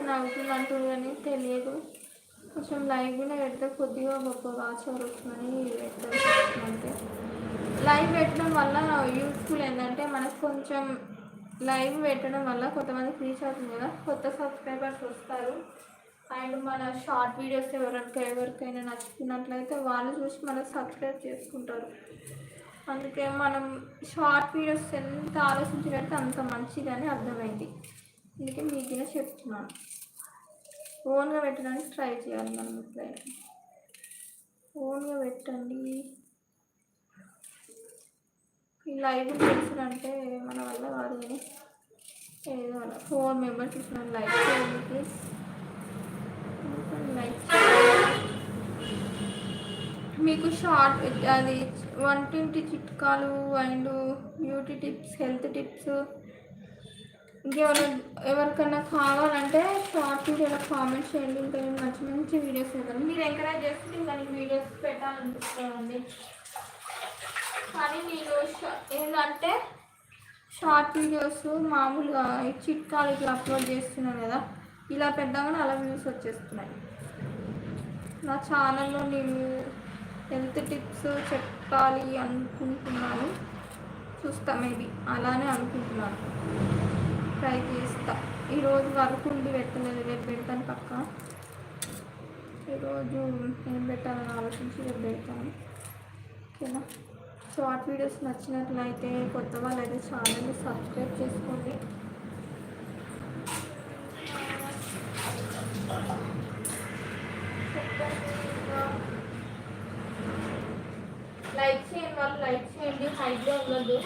నవ్వుతుంది అంటారు కానీ తెలియదు. కొంచెం లైవ్ కూడా పెడితే కొద్దిగా గొప్ప వాచ్ అవర్ వస్తుందని పెట్టాల్సి అంతే. లైవ్ పెట్టడం వల్ల యూస్ఫుల్ ఏంటంటే మనకు కొంచెం లైవ్ పెట్టడం వల్ల కొంతమందికి రీచ్ అవుతుంది కదా, కొత్త సబ్స్క్రైబర్స్ వస్తారు. అండ్ మన షార్ట్ వీడియోస్ ఎవరికైనా నచ్చుతున్నట్లయితే వాళ్ళు చూసి మనకు సబ్స్క్రైబ్ చేసుకుంటారు. అందుకే మనం షార్ట్ వీడియోస్ ఎంత ఆలోచించి పెడితే అంత మంచిదని అర్థమైంది. అందుకే మీకు చెప్తున్నాను, ఓన్గా పెట్టడానికి ట్రై చేయాలి. మనం ఎప్పుడైనా ఓన్గా పెట్టండి. ఈ లైవ్ చేసినంటే మన వల్ల కాదు కానీ ఏదో అలా 4 మెంబర్స్ ఇచ్చిన లైక్ చేయండి ప్లీజ్. లైక్ మీకు షార్ట్ అది 120 చిట్కాలు and beauty tips, health tips ఎవరికైనా కావాలంటే షార్ట్ వీడియోలో కామెంట్స్ చేయండి. ఇంకా మంచి మంచి వీడియోస్ పెడతాను. మీరు ఎంకరేజ్ చేస్తే ఇంకా వీడియోస్ పెట్టాలనిపిస్తానండి. కానీ నేను ఏంటంటే షార్ట్ వీడియోస్ మామూలుగా చిట్కాలు ఇట్లా అప్లోడ్ చేస్తున్నాను కదా, ఇలా పెద్దామని అలా వ్యూస్ వచ్చేస్తున్నాయి. నా ఛానల్లో నేను హెల్త్ టిప్స్ చెప్పాలి అనుకుంటున్నాను. చూస్తా, మేబీ అలానే అనుకుంటున్నాను, ట్రై చేస్తా. ఈరోజు వర్క్ ఉండి పెట్టలేదు, రేపు పెడతాను పక్క. ఈరోజు ఏం పెట్టాలని ఆలోచించి రేపు పెడతాను, ఓకేనా. షార్ట్ వీడియోస్ నచ్చినట్లయితే కొత్త వాళ్ళు అయితే ఛానల్ని సబ్స్క్రైబ్ చేసుకోండి. లైక్ చేయండి, వాళ్ళు లైక్ చేయండి, హైట్లో ఉండదు.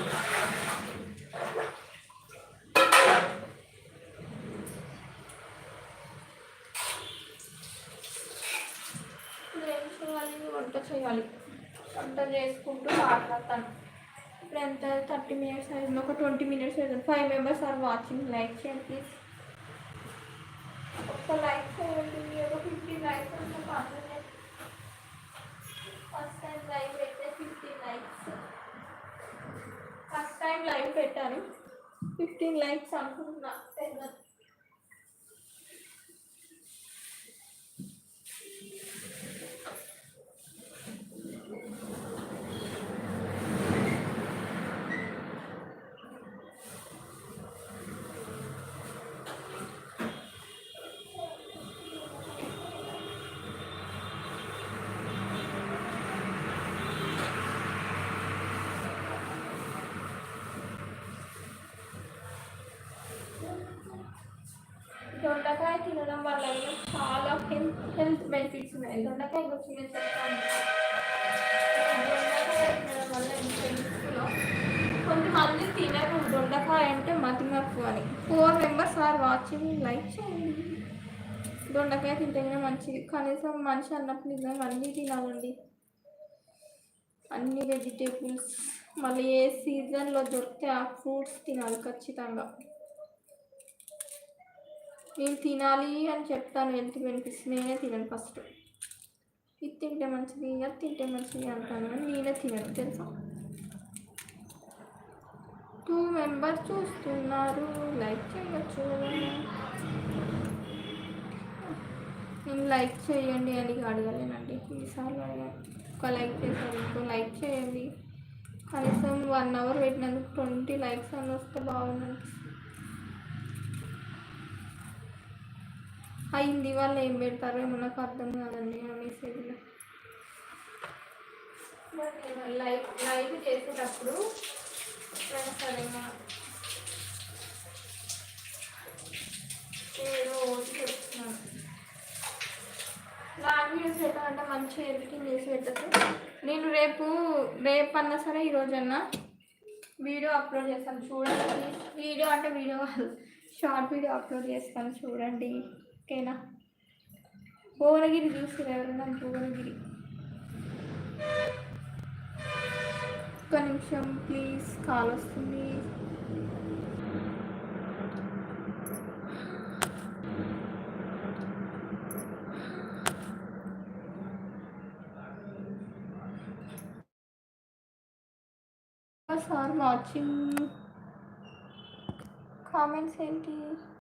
వంట చేయాలి, వంట చేసుకుంటూ మాట్లాడతాను. ఇప్పుడు ఎంత 30 minutes అయింది, ఒక 20 minutes అయింది. 5 members ఆర్ వాచింగ్. లైక్ చేయండి ప్లీజ్, ఒక లైక్ చేయండి. ఒక 50 likes అంటే కాదు. ఫస్ట్ టైం లైవ్ పెట్టే 15 likes. ఫస్ట్ టైం లైవ్ పెట్టాను, 15 likes అనుకుంటున్నా. దొండకాయ తినడం వల్ల చాలా హెల్త్ బెనిఫిట్స్ ఉన్నాయి. దొండకాయ గురించి నేను చెప్తాను. దొండకాయ తినడం వల్ల కొంతమంది తినరు, దొండకాయ అంటే మతిమరుపు అని. 4 members ఆర్ వాచింగ్. లైక్ చేయండి. దొండకాయ తింటేనే మంచిది. కనీసం మనిషి అన్నప్పుడు నిజంగా అన్నీ తినాలండి, అన్ని వెజిటేబుల్స్. మళ్ళీ ఏ సీజన్లో దొరికితే ఆ ఫ్రూట్స్ తినాలి ఖచ్చితంగా. నేను తినాలి అని చెప్తాను హెల్త్ బెనిఫిట్స్, నేనే తినను ఫస్ట్. ఇది తింటే మంచిది, అది తింటే మంచిది అంటాను కానీ నేనే తినను, తెలుసా. 2 members చూస్తున్నారు, లైక్ చేయవచ్చు. నేను లైక్ చేయండి అని అడగలేనండి, ఈసారి ఒక లైక్ చేశారు, ఇంకో లైక్ చేయండి. కనీసం 1 hour పెట్టినందుకు 20 likes అని వస్తే బాగుంది. ఆ హిందీ వాళ్ళు ఏం పెడతారో ఏమో నాకు అర్థం కాదండి ఆ మెసేజ్లో. లైవ్ చేసేటప్పుడు ఏదో చెప్తున్నాను. లాంగ్ వీడియోస్ పెట్టాలంటే మంచిగా ఎడిటింగ్ చేసి పెట్టచ్చు. నేను రేపు అన్నా సరే ఈరోజన్నా వీడియో అప్లోడ్ చేస్తాను, చూడండి. వీడియో అంటే వీడియో కాదు, షార్ట్ వీడియో అప్లోడ్ చేస్తాను, చూడండి, ఓకేనా. భువనగిరి చూసి ఎవరన్నా, భువనగిరి. ఒక్క నిమిషం ప్లీజ్, కాల్ వస్తుంది. Sir watching. కామెంట్స్ ఏంటి?